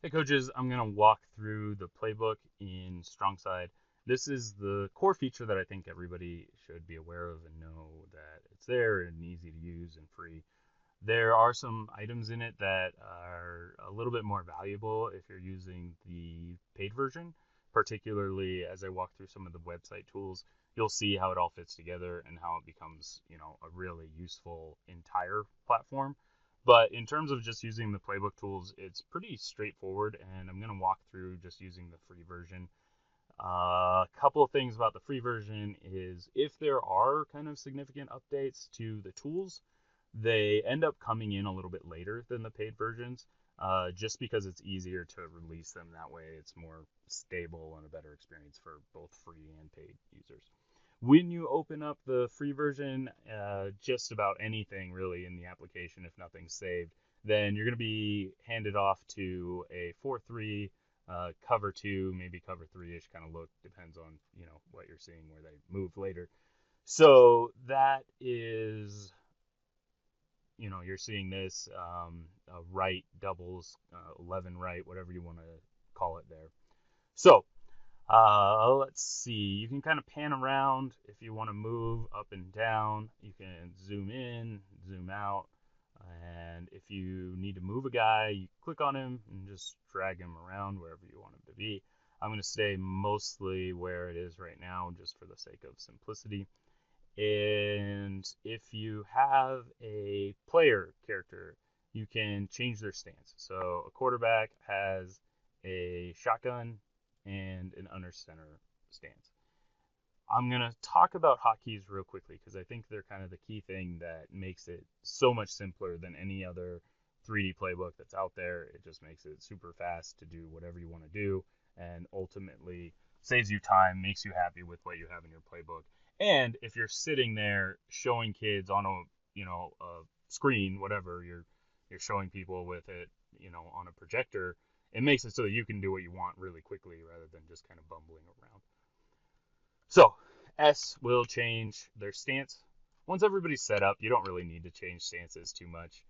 Hey coaches, I'm going to walk through the playbook in StrongSide. This is the core feature that I think everybody should be aware of and know that it's there and easy to use and free. There are some items in it that are a little bit more valuable if you're using the paid version, particularly as I walk through some of the website tools. You'll see how it all fits together and how it becomes, a really useful entire platform. But in terms of just using the playbook tools, it's pretty straightforward, and I'm going to walk through just using the free version. A couple of things about the free version is if there are kind of significant updates to the tools, they end up coming in a little bit later than the paid versions, just because it's easier to release them that way. It's more stable and a better experience for both free and paid users. When you open up the free version, just about anything really in the application, if nothing's saved, then you're going to be handed off to a 4-3 cover 2, maybe cover 3-ish kind of look, depends on what you're seeing where they move later. So that is, you're seeing this right doubles, 11 right, whatever you want to call it there. So let's see. You can kind of pan around if you want to move up and down. You can zoom in, zoom out. And if you need to move a guy, you click on him and just drag him around wherever you want him to be. I'm going to stay mostly where it is right now just for the sake of simplicity. And if you have a player character, you can change their stance. So a quarterback has a shotgun and an under center stance. I'm going to talk about hotkeys real quickly because I think they're kind of the key thing that makes it so much simpler than any other 3D playbook that's out there. It just makes it super fast to do whatever you want to do and ultimately saves you time, makes you happy with what you have in your playbook. And if you're sitting there showing kids on a screen, whatever you're showing people with it, on a projector, it makes it so that you can do what you want really quickly rather than just kind of bumbling around. So S will change their stance. Once everybody's set up, you don't really need to change stances too much.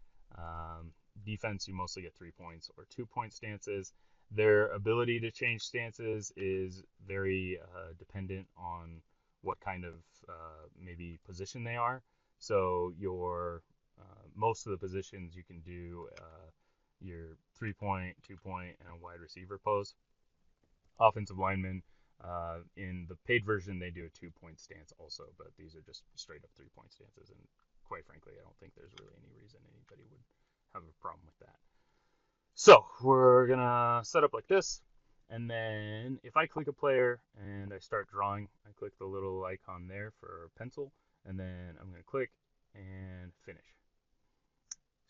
Defense, you mostly get 3 points or 2 point stances. Their ability to change stances is very dependent on what kind of maybe position they are. So your most of the positions you can do your 3 point, 2 point, and a wide receiver pose. Offensive linemen, in the paid version, they do a 2 point stance also, but these are just straight up 3 point stances. And quite frankly, I don't think there's really any reason anybody would have a problem with that. So we're going to set up like this. And then if I click a player and I start drawing, I click the little icon there for pencil. And then I'm going to click and finish.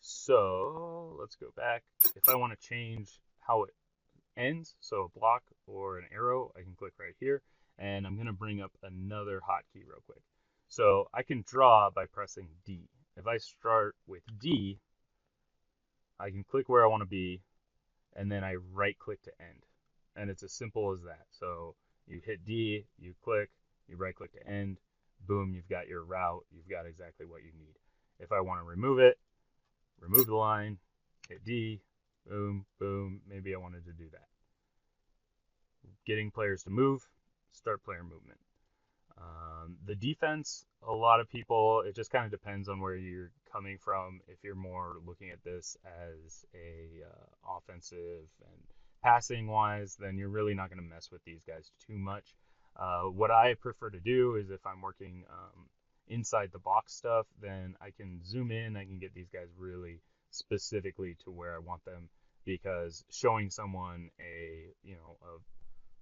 So let's go back. If I want to change how it ends, so a block or an arrow, I can click right here, and I'm going to bring up another hotkey real quick. So I can draw by pressing D. If I start with D, I can click where I want to be, and then I right click to end. And it's as simple as that. So you hit D, you click, you right click to end, boom, you've got your route, you've got exactly what you need. If I want to remove it, remove the line, hit D, boom, boom, maybe I wanted to do that. Getting players to move, start player movement. The defense, a lot of people, it just kind of depends on where you're coming from. If you're more looking at this as a offensive and passing wise, then you're really not going to mess with these guys too much. What I prefer to do is if I'm working inside the box stuff, then I can zoom in. I can get these guys really specifically to where I want them because showing someone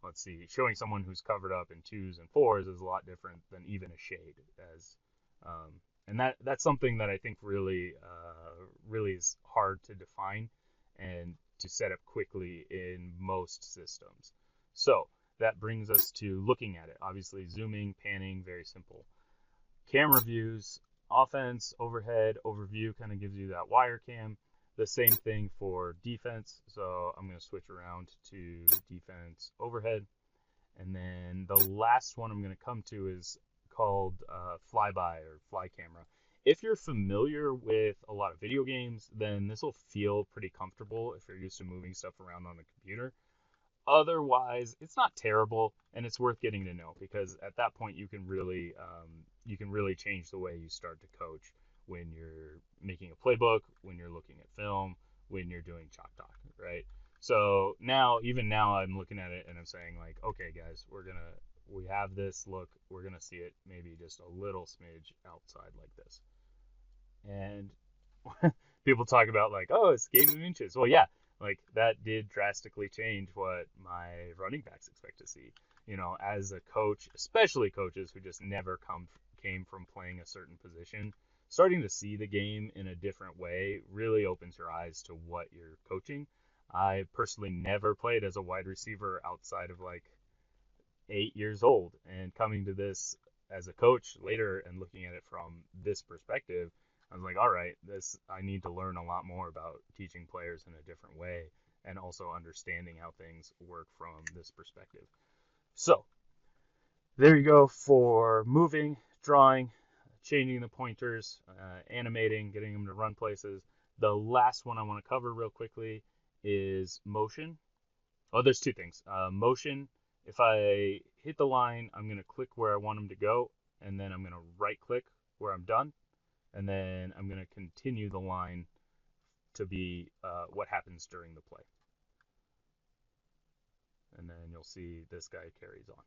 let's see, showing someone who's covered up in 2s and 4s is a lot different than even a shade. Um, and that's something that I think really is hard to define and to set up quickly in most systems. So that brings us to looking at it. Obviously, zooming, panning, very simple. Camera views, offense, overhead, overview kind of gives you that wire cam. The same thing for defense. So I'm going to switch around to defense overhead. And then the last one I'm going to come to is called flyby or fly camera. If you're familiar with a lot of video games, then this will feel pretty comfortable if you're used to moving stuff around on a computer. Otherwise, it's not terrible, and it's worth getting to know because at that point you can really change the way you start to coach when you're making a playbook, when you're looking at film, when you're doing chalk talk, right? So now, even now, I'm looking at it and I'm saying like, okay, guys, we have this look, we're gonna see it maybe just a little smidge outside like this, and people talk about like, oh, it's games of inches. Well, yeah, like that did drastically change what my running backs expect to see. You know, as a coach, especially coaches who just never came from playing a certain position, starting to see the game in a different way really opens your eyes to what you're coaching. I personally never played as a wide receiver outside of like 8 years old, and coming to this as a coach later and looking at it from this perspective, I was like, all right, this I need to learn a lot more about teaching players in a different way and also understanding how things work from this perspective. So there you go for moving, drawing, changing the pointers, animating, getting them to run places. The last one I want to cover real quickly is motion. Oh, there's two things. Motion, if I hit the line, I'm going to click where I want them to go, and then I'm going to right click where I'm done, and then I'm going to continue the line to be what happens during the play. And then you'll see this guy carries on.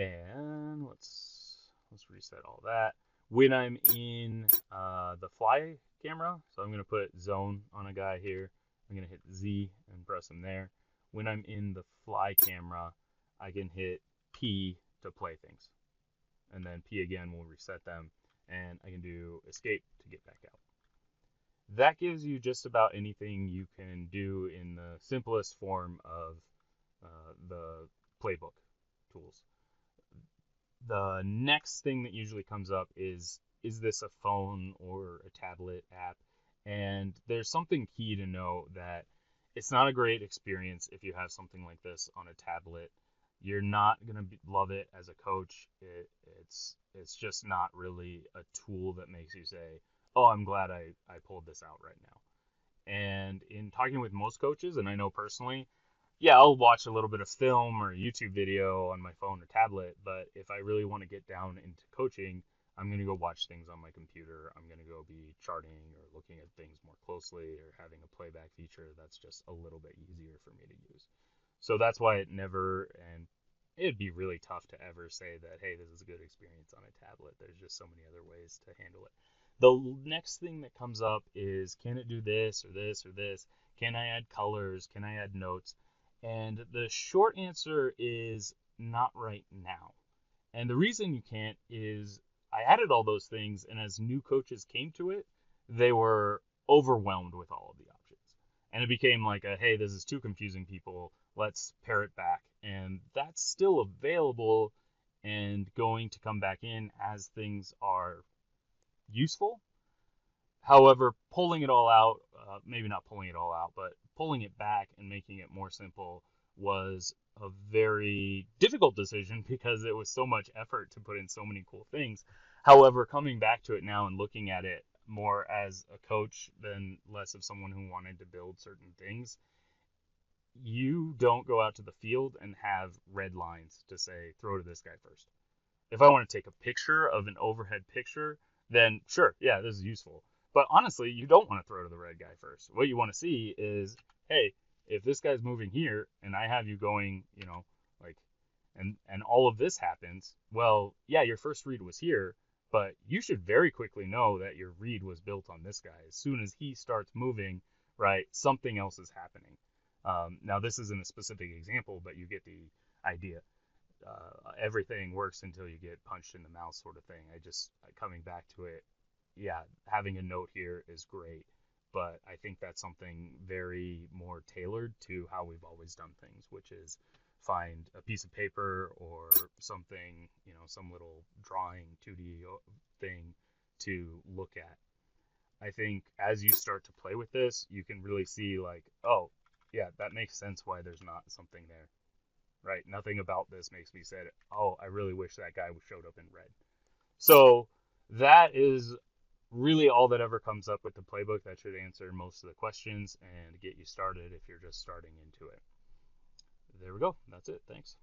And let's reset all that. When I'm in the fly camera, so I'm going to put zone on a guy here. I'm going to hit Z and press him there. When I'm in the fly camera, I can hit P to play things. And then P again will reset them. And I can do escape to get back out. That gives you just about anything you can do in the simplest form of the playbook tools. The next thing that usually comes up is this a phone or a tablet app? And there's something key to know that it's not a great experience if you have something like this on a tablet. You're not going to love it as a coach. It's just not really a tool that makes you say, oh, I'm glad I pulled this out right now. And in talking with most coaches, and I know personally, yeah, I'll watch a little bit of film or a YouTube video on my phone or tablet, but if I really want to get down into coaching, I'm going to go watch things on my computer. I'm going to go be charting or looking at things more closely or having a playback feature that's just a little bit easier for me to use. So that's why and it'd be really tough to ever say that, hey, this is a good experience on a tablet. There's just so many other ways to handle it. The next thing that comes up is, can it do this or this or this? Can I add colors? Can I add notes? And the short answer is not right now. And the reason you can't is I added all those things, and as new coaches came to it, they were overwhelmed with all of the options. And it became like hey, this is too confusing, people. Let's pare it back. And that's still available and going to come back in as things are useful. However, pulling it all out, maybe not pulling it all out, but pulling it back and making it more simple was a very difficult decision because it was so much effort to put in so many cool things. However, coming back to it now and looking at it more as a coach than less of someone who wanted to build certain things, you don't go out to the field and have red lines to say, throw to this guy first. If I want to take a picture of an overhead picture, then sure, yeah, this is useful. But honestly, you don't want to throw to the red guy first. What you want to see is, hey, if this guy's moving here and I have you going, like, and all of this happens, well, yeah, your first read was here, but you should very quickly know that your read was built on this guy. As soon as he starts moving, right, something else is happening. Now, this isn't a specific example, but you get the idea. Everything works until you get punched in the mouth sort of thing. Coming back to it, yeah, having a note here is great, but I think that's something very more tailored to how we've always done things, which is find a piece of paper or something, some little drawing 2D thing to look at. I think as you start to play with this, you can really see like, oh, yeah, that makes sense why there's not something there. Right? Nothing about this makes me say, oh, I really wish that guy showed up in red. So that is really all that ever comes up with the playbook. That should answer most of the questions and get you started if you're just starting into it. There we go. That's it. Thanks.